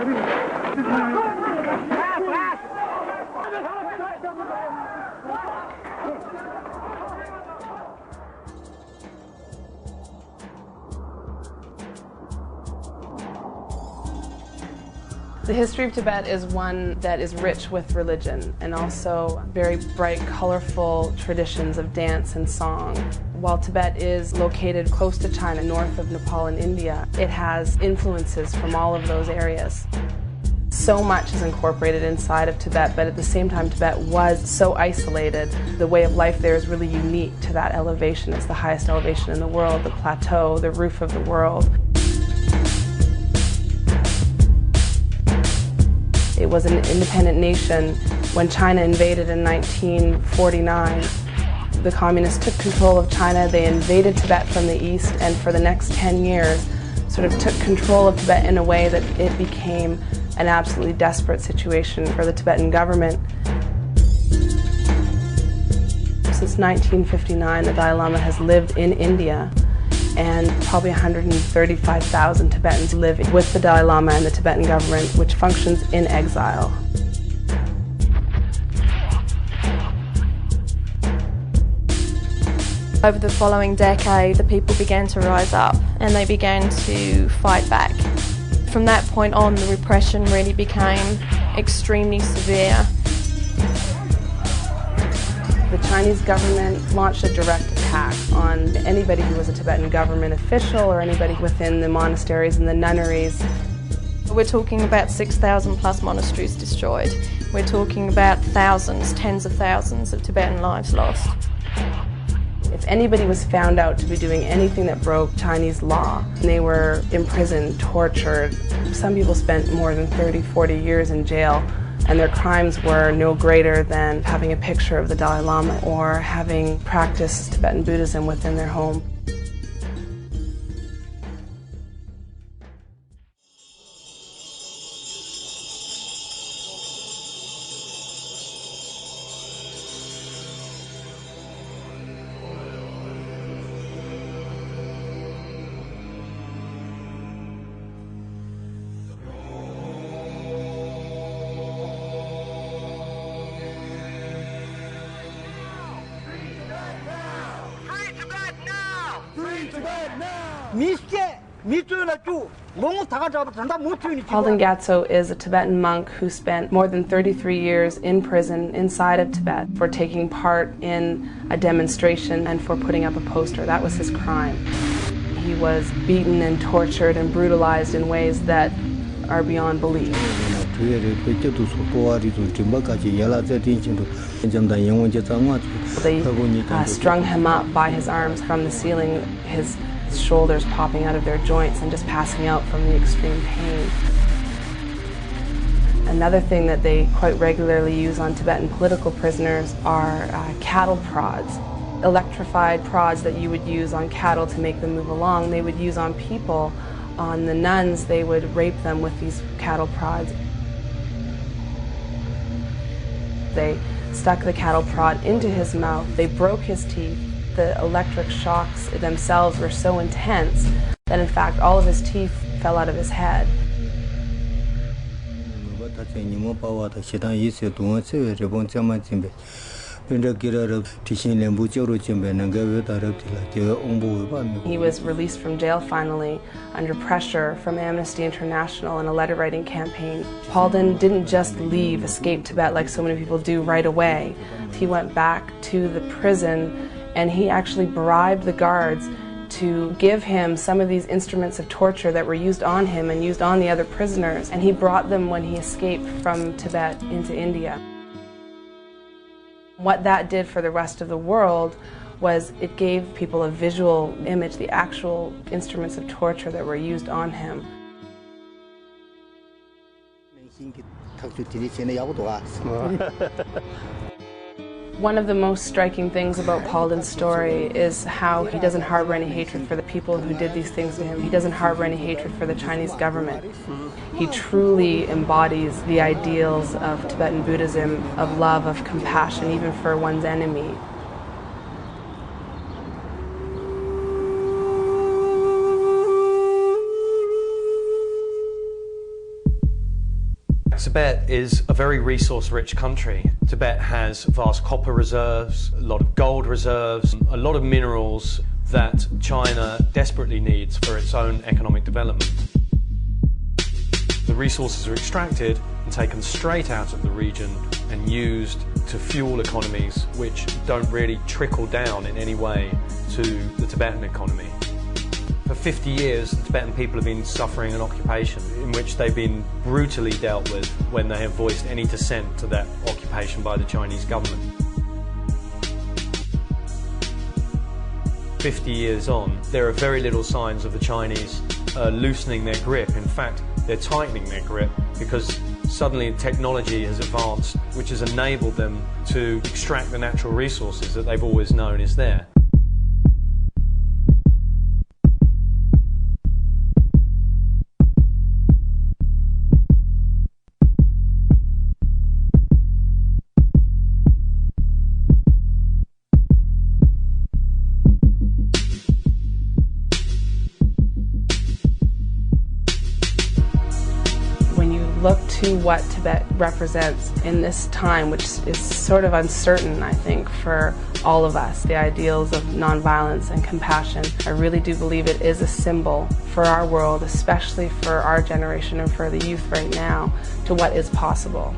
The history of Tibet is one that is rich with religion and also very bright, colorful traditions of dance and song. While Tibet is located close to China, north of Nepal and India, it has influences from all of those areas. So much is incorporated inside of Tibet, but at the same time Tibet was so isolated. The way of life there is really unique to that elevation. It's the highest elevation in the world, the plateau, the roof of the world. It was an independent nation when China invaded in 1949. The communists took control of China, they invaded Tibet from the east, and for the next 10 years sort of took control of Tibet in a way that it became an absolutely desperate situation for the Tibetan government. Since 1959, the Dalai Lama has lived in India, and probably 135,000 Tibetans live with the Dalai Lama and the Tibetan government, which functions in exile. Over the following decade, the people began to rise up and they began to fight back. From that point on, the repression really became extremely severe. The Chinese government launched a direct attack on anybody who was a Tibetan government official or anybody within the monasteries and the nunneries. We're talking about 6,000 plus monasteries destroyed. We're talking about thousands, tens of thousands of Tibetan lives lost. If anybody was found out to be doing anything that broke Chinese law, they were imprisoned, tortured. Some people spent more than 30, 40 years in jail, and their crimes were no greater than having a picture of the Dalai Lama or having practiced Tibetan Buddhism within their home. Palden Gyatso is a Tibetan monk who spent more than 33 years in prison inside of Tibet for taking part in a demonstration and for putting up a poster. That was his crime. He was beaten and tortured and brutalized in ways that are beyond belief. They strung him up by his arms from the ceiling, his shoulders popping out of their joints and just passing out from the extreme pain. Another thing that they quite regularly use on Tibetan political prisoners are cattle prods. Electrified prods that you would use on cattle to make them move along, they would use on people. On the nuns, they would rape them with these cattle prods. They stuck the cattle prod into his mouth, they broke his teeth. The electric shocks themselves were so intense that in fact all of his teeth fell out of his head. He was released from jail finally under pressure from Amnesty International and a letter writing campaign. Palden didn't just escape Tibet like so many people do right away. He went back to the prison and he actually bribed the guards to give him some of these instruments of torture that were used on him and used on the other prisoners, and he brought them when he escaped from Tibet into India. What that did for the rest of the world was it gave people a visual image, the actual instruments of torture that were used on him. One of the most striking things about Palden's story is how he doesn't harbor any hatred for the people who did these things to him. He doesn't harbor any hatred for the Chinese government. He truly embodies the ideals of Tibetan Buddhism, of love, of compassion, even for one's enemy. Tibet is a very resource-rich country. Tibet has vast copper reserves, a lot of gold reserves, a lot of minerals that China desperately needs for its own economic development. The resources are extracted and taken straight out of the region and used to fuel economies which don't really trickle down in any way to the Tibetan economy. For 50 years, the Tibetan people have been suffering an occupation in which they've been brutally dealt with when they have voiced any dissent to that occupation by the Chinese government. 50 years on, there are very little signs of the Chinese loosening their grip. In fact, they're tightening their grip because suddenly technology has advanced, which has enabled them to extract the natural resources that they've always known is there. Look to what Tibet represents in this time, which is sort of uncertain, I think, for all of us, the ideals of nonviolence and compassion. I really do believe it is a symbol for our world, especially for our generation and for the youth right now, to what is possible.